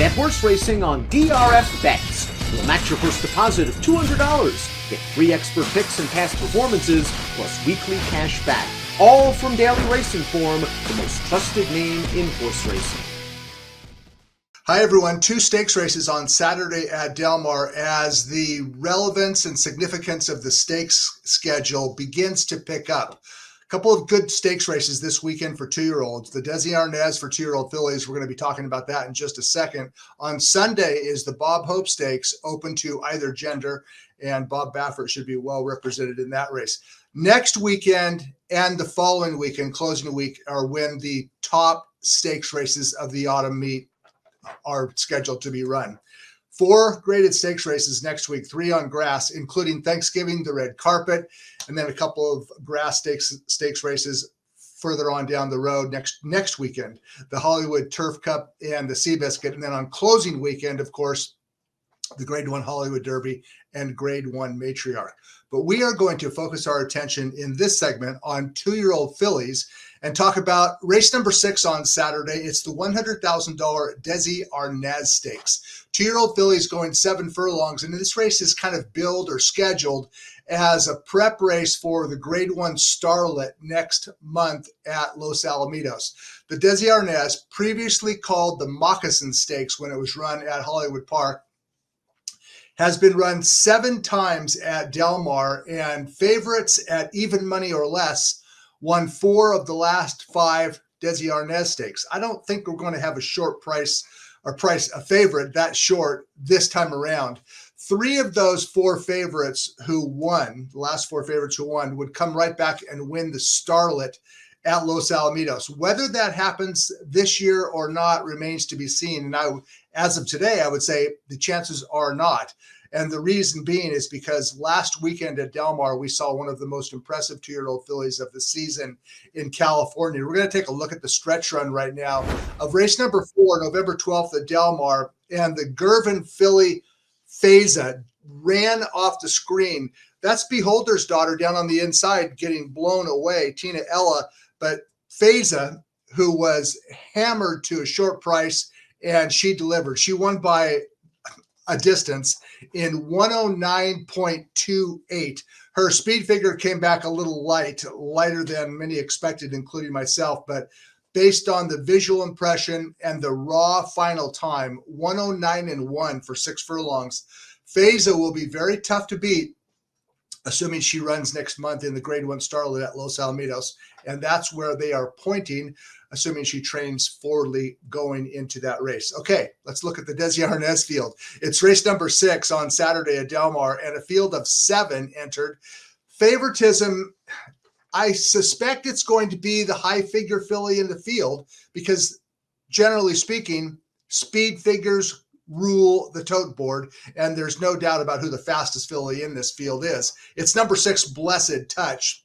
Bet horse racing on DRFTV. We'll match your first deposit of $200. Get free expert picks and past performances, plus weekly cash back. All from Daily Racing Form, the most trusted name in horse racing. Hi everyone, 2 stakes races on Saturday at Del Mar as the relevance and significance of the stakes schedule begins to pick up. A couple of good stakes races this weekend for 2-year-olds. The Desi Arnaz for 2-year-old fillies. We're going to be talking about that in just a second. On Sunday is the Bob Hope Stakes, open to either gender, and Bob Baffert should be well represented in that race. Next weekend and the following weekend, closing week, are when the top stakes races of the autumn meet are scheduled to be run. 4 graded stakes races next week, 3 on grass, including Thanksgiving, the red carpet, and then a couple of grass stakes races further on down the road next weekend, the Hollywood Turf Cup and the Seabiscuit. And then on closing weekend, of course, the Grade 1 Hollywood Derby and Grade 1 Matriarch. But we are going to focus our attention in this segment on 2-year-old fillies and talk about race number 6 on Saturday. It's the $100,000 Desi Arnaz Stakes. 2-year-old fillies going 7 furlongs, and this race is kind of billed or scheduled as a prep race for the Grade 1 Starlet next month at Los Alamitos. The Desi Arnaz, previously called the Moccasin Stakes when it was run at Hollywood Park, has been run 7 times at Del Mar, and favorites at even money or less won 4 of the last 5 Desi Arnaz Stakes. I don't think we're going to have a short price or a favorite that short this time around. 3 of those 4 favorites who won, the last 4 favorites who won, would come right back and win the Starlet at Los Alamitos. Whether that happens this year or not remains to be seen. And as of today, I would say the chances are not. And the reason being is because last weekend at Del Mar, we saw one of the most impressive 2-year-old fillies of the season in California. We're going to take a look at the stretch run right now of race number 4, November 12th at Del Mar. And the Gervin filly Feza ran off the screen. That's Beholder's daughter down on the inside getting blown away, Tina Ella. But Feza, who was hammered to a short price, and she delivered. She won by a distance in 109.28. Her speed figure came back a little lighter than many expected, including myself. But based on the visual impression and the raw final time, 109.1 for 6 furlongs, Feza will be very tough to beat, assuming she runs next month in the Grade 1 Starlet at Los Alamitos. And that's where they are pointing, assuming she trains forwardly going into that race. Okay, let's look at the Desi Arnaz field. It's race number 6 on Saturday at Del Mar, and a field of 7 entered. Favoritism, I suspect it's going to be the high figure filly in the field because, generally speaking, speed figures rule the tote board, and there's no doubt about who the fastest filly in this field is. It's number 6, Blessed Touch,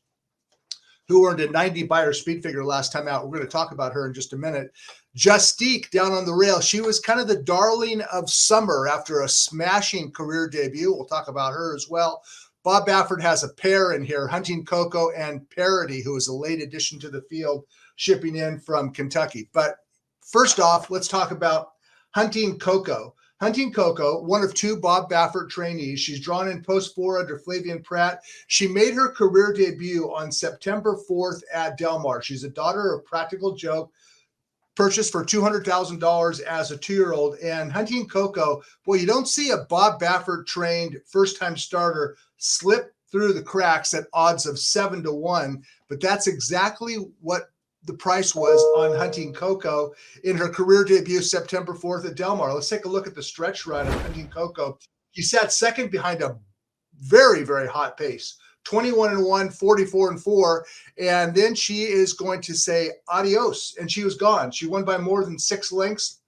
who earned a 90 Beyer speed figure last time out. We're going to talk about her in just a minute. Justique down on the rail. She was kind of the darling of summer after a smashing career debut. We'll talk about her as well. Bob Baffert has a pair in here, Hunting Coco and Parody, who is a late addition to the field, shipping in from Kentucky. But first off, let's talk about Hunting Coco. Hunting Coco, one of 2 Bob Baffert trainees. She's drawn in post 4 under Flavian Pratt. She made her career debut on September 4th at Del Mar. She's a daughter of Practical Joke, purchased for $200,000 as a 2-year-old. And Hunting Coco, boy, you don't see a Bob Baffert trained first-time starter slip through the cracks at odds of 7-1, but that's exactly what the price was on Hunting Coco in her career debut September 4th at Del Mar. Let's take a look at the stretch run of Hunting Coco. He sat second behind a very, very hot pace, 21-1, 44-4, and then she is going to say adios, and she was gone. She won by more than 6 lengths.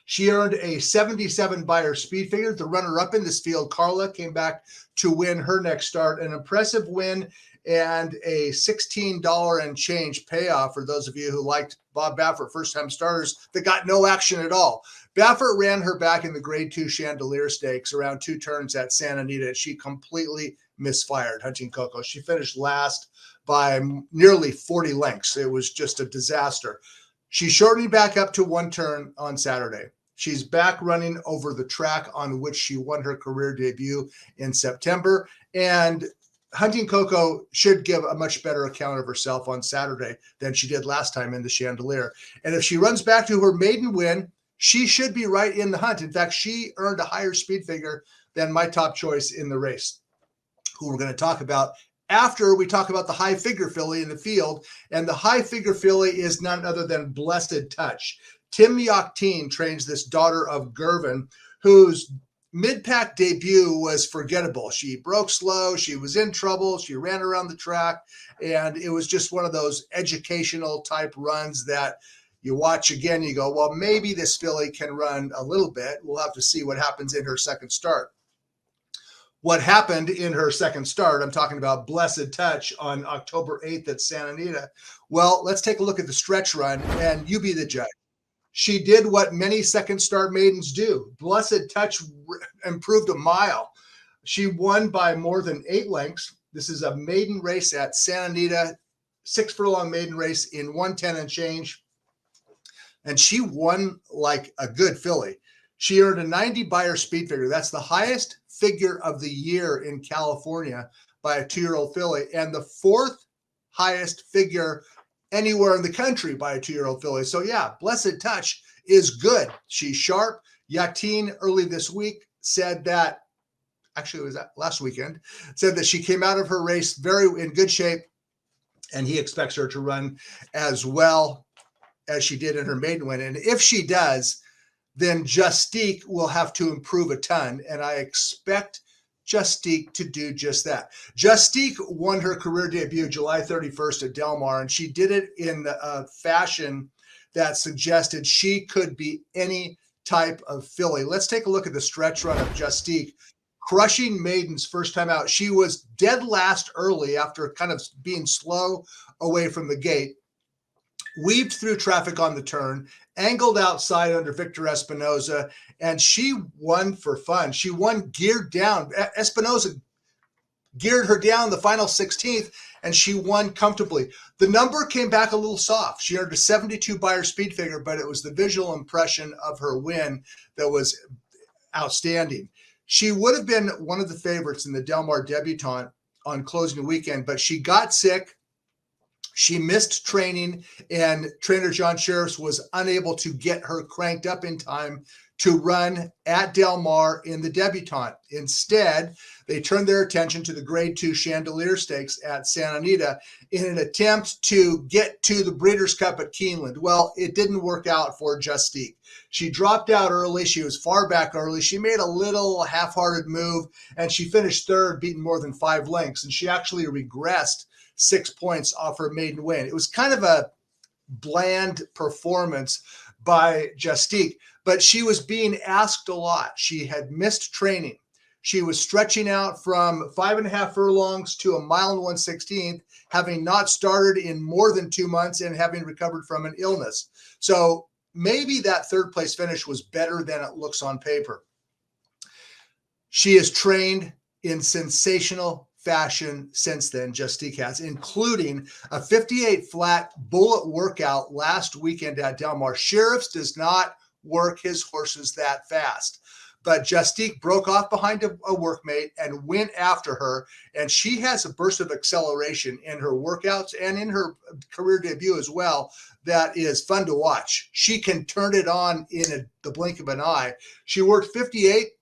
She earned a 77 Beyer speed figure. The runner-up in this field, Carla, came back to win her next start. An impressive win and a $16 and change payoff for those of you who liked Bob Baffert first-time starters that got no action at all. Baffert ran her back in the Grade 2 Chandelier Stakes around 2 turns at Santa Anita. She completely misfired, Hunting Coco. She finished last by nearly 40 lengths. It was just a disaster. She's shortening back up to 1 turn on Saturday. She's back running over the track on which she won her career debut in September. And Hunting Coco should give a much better account of herself on Saturday than she did last time in the Chandelier. And if she runs back to her maiden win, she should be right in the hunt. In fact, she earned a higher speed figure than my top choice in the race, who we're going to talk about after we talk about the high figure filly in the field. And the high figure filly is none other than Blessed Touch. Tim Yakteen trains this daughter of Gervin, whose mid-pack debut was forgettable. She broke slow. She was in trouble. She ran around the track. And it was just one of those educational type runs that you watch again, you go, well, maybe this filly can run a little bit. We'll have to see what happens in her second start. What happened in her second start, I'm talking about Blessed Touch on October 8th at Santa Anita. Well, let's take a look at the stretch run, and you be the judge. She did what many second start maidens do. Blessed Touch improved a mile. She won by more than 8 lengths. This is a maiden race at Santa Anita, 6 furlong maiden race in 110 and change. And she won like a good filly. She earned a 90 buyer speed figure. That's the highest figure of the year in California by a 2-year-old filly, and the 4th highest figure anywhere in the country by a 2-year-old filly. So yeah, Blessed Touch is good. She's sharp. Yakteen early this week said that, actually it was last weekend, said that she came out of her race very in good shape, and he expects her to run as well as she did in her maiden win. And if she does, then Justique will have to improve a ton, and I expect Justique to do just that. Justique won her career debut July 31st at Del Mar, and she did it in a fashion that suggested she could be any type of filly. Let's take a look at the stretch run of Justique, crushing maidens first time out. She was dead last early after kind of being slow away from the gate, weaved through traffic on the turn, angled outside under Victor Espinoza, and she won for fun. She won geared down. Espinoza geared her down the final 16th, and she won comfortably. The number came back a little soft. She earned a 72 buyer speed figure, but it was the visual impression of her win that was outstanding. She would have been one of the favorites in the Del Mar debutante on closing weekend, but she got sick. She missed training, and trainer John Sheriffs was unable to get her cranked up in time to run at Del Mar in the debutante. Instead, they turned their attention to the Grade 2 Chandelier Stakes at Santa Anita in an attempt to get to the Breeders' Cup at Keeneland. Well, it didn't work out for Justique. She dropped out early. She was far back early. She made a little half-hearted move, and she finished third, beating more than 5 lengths, and she actually regressed 6 points off her maiden win. It was kind of a bland performance by Justique, but she was being asked a lot. She had missed training. She was stretching out from 5.5 furlongs to 1 mile and 1/16, having not started in more than 2 months and having recovered from an illness. So maybe that third place finish was better than it looks on paper. She is trained in sensational fashion since then, Justique has, including a 58 flat bullet workout last weekend at Del Mar. Sheriffs does not work his horses that fast, but Justique broke off behind a workmate and went after her, and she has a burst of acceleration in her workouts and in her career debut as well that is fun to watch. She can turn it on in the blink of an eye. She worked 58,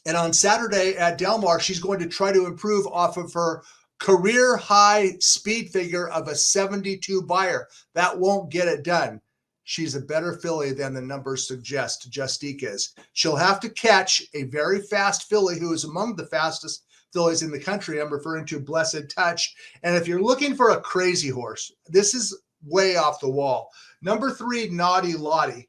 and on Saturday at Del Mar, she's going to try to improve off of her career high speed figure of a 72 buyer. That won't get it done. She's a better filly than the numbers suggest Justique is. She'll have to catch a very fast filly who is among the fastest fillies in the country. I'm referring to Blessed Touch. And if you're looking for a crazy horse, this is way off the wall. Number 3, Naughty Lottie,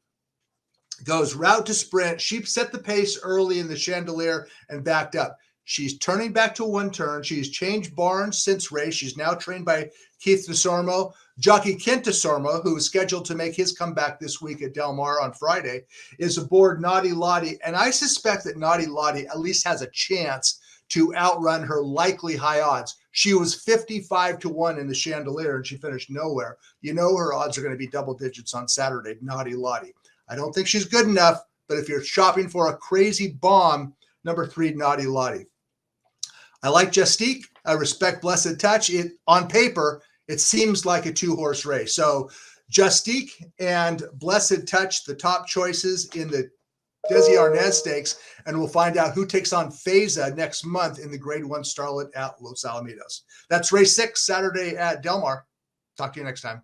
goes route to sprint. She set the pace early in the Chandelier and backed up. She's turning back to one turn. She's changed barns since race. She's now trained by Keith DeSormo. Jockey Kent DeSormo, who is scheduled to make his comeback this week at Del Mar on Friday, is aboard Naughty Lottie. And I suspect that Naughty Lottie at least has a chance to outrun her likely high odds. She was 55-1 in the Chandelier, and she finished nowhere. You know her odds are going to be double digits on Saturday, Naughty Lottie. I don't think she's good enough, But if you're shopping for a crazy bomb, number 3, Naughty Lottie. I like Justique. I respect Blessed Touch. On paper, it seems like a 2-horse race. So Justique and Blessed Touch, the top choices in the Desi Arnaz Stakes, and we'll find out who takes on Feza next month in the Grade 1 Starlet at Los Alamitos. That's race 6, Saturday at Del Mar. Talk to you next time.